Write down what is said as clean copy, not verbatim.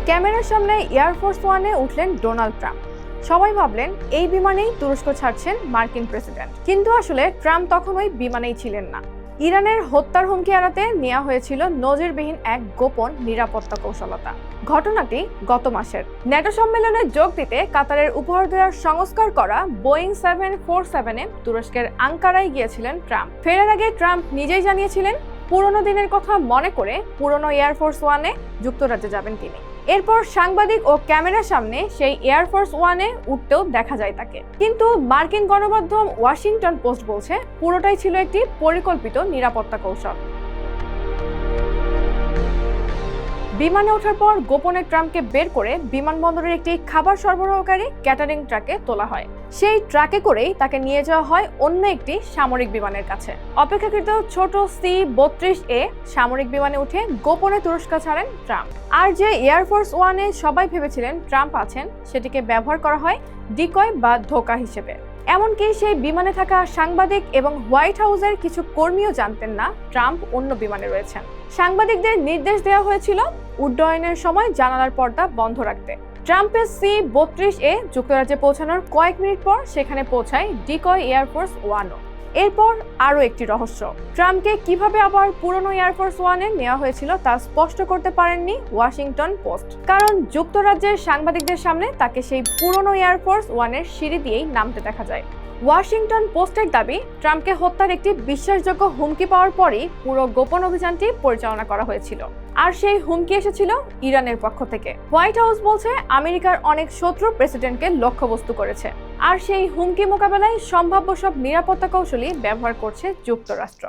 ক্যামেরার সামনে এয়ারফোর্স ওয়ানে উঠলেন ডোনাল্ড ট্রাম্প। সবাই ভাবলেন এই বিমানেই তুরস্ক ছাড়ছেন মার্কিন প্রেসিডেন্ট, কিন্তু আসলে ট্রাম্প তখন ওই বিমানেই ছিলেন না। ইরানের হত্যার হুমকি এড়াতে নেওয়া হয়েছিল নজিরবিহীন এক গোপন নিরাপত্তা কৌশলতা। ঘটনাটি গত মাসের ন্যাটো সম্মেলনে যোগ দিতে কাতারের উপহার দেওয়ার সংস্কার করা বোয়িং 747-এ তুরস্কের আঙ্কারায় গিয়েছিলেন ট্রাম্প। ফেরার আগে ট্রাম্প নিজেই জানিয়েছিলেন পুরনো দিনের কথা মনে করে পুরনো এয়ারফোর্স ওয়ানে যুক্তরাজ্যে যাবেন তিনি। এরপর সাংবাদিক ও ক্যামেরার সামনে সেই এয়ারফোর্স ওয়ানে উঠতেও দেখা যায় তাকে। কিন্তু মার্কিন গণমাধ্যম ওয়াশিংটন পোস্ট বলছে পুরোটাই ছিল একটি পরিকল্পিত নিরাপত্তা কৌশল। বিমানে ওঠার পর গোপনে ট্রাম্পকে বের করে বিমানবন্দরের একটি খাবার সরবরাহকারী ক্যাটারিং ট্রাকে তোলা হয়। সেই ট্রাকে করেই তাকে নিয়ে যাওয়া হয় অন্য একটি সামরিক বিমানের কাছে। অপেক্ষাকৃত ছোট C-32A সামরিক বিমানে উঠে গোপনে তুরস্ক ছাড়েন ট্রাম্প। আর যে এয়ারফোর্স ওয়ানে সবাই ভেবেছিলেন ট্রাম্প আছেন, সেটিকে ব্যবহার করা হয় ডিকয় বা ধোঁকা হিসেবে। এমনকি সেই বিমানে থাকা সাংবাদিক এবং হোয়াইট হাউসের কিছু কর্মীও জানতেন না ট্রাম্প অন্য বিমানে রয়েছেন। সাংবাদিকদের নির্দেশ দেওয়া হয়েছিল উড্ডয়নের সময় জানালার পর্দা বন্ধ রাখতে। ট্রাম্পের C-32A যুক্তরাজ্যে পৌঁছানোর কয়েক মিনিট পর সেখানে পৌঁছায় ডিকয় এয়ারফোর্স ওয়ানও। এরপর আরও একটি রহস্য, ট্রাম্পকে কিভাবে আবার পুরনো এয়ারফোর্স ওয়ানে নেওয়া হয়েছিল তা স্পষ্ট করতে পারেননি ওয়াশিংটন পোস্ট। কারণ যুক্তরাজ্যের সাংবাদিকদের সামনে তাকে সেই পুরনো এয়ারফোর্স ওয়ানের সিঁড়ি দিয়েই নামতে দেখা যায়। ওয়াশিংটন পোস্টের দাবি, ট্রাম্পকে হত্যার একটি বিশ্বাসযোগ্য হুমকি পাওয়ার পরই পুরো গোপন অভিযানটি পরিচালনা করা হয়েছিল। আর সেই হুমকি এসেছিল ইরানের পক্ষ থেকে। হোয়াইট হাউস বলছে আমেরিকার অনেক শত্রু প্রেসিডেন্টকে লক্ষ্যবস্তু করেছে, আর সেই হুমকি মোকাবেলায় সম্ভাব্য সব নিরাপত্তা কৌশলই ব্যবহার করছে যুক্তরাষ্ট্র।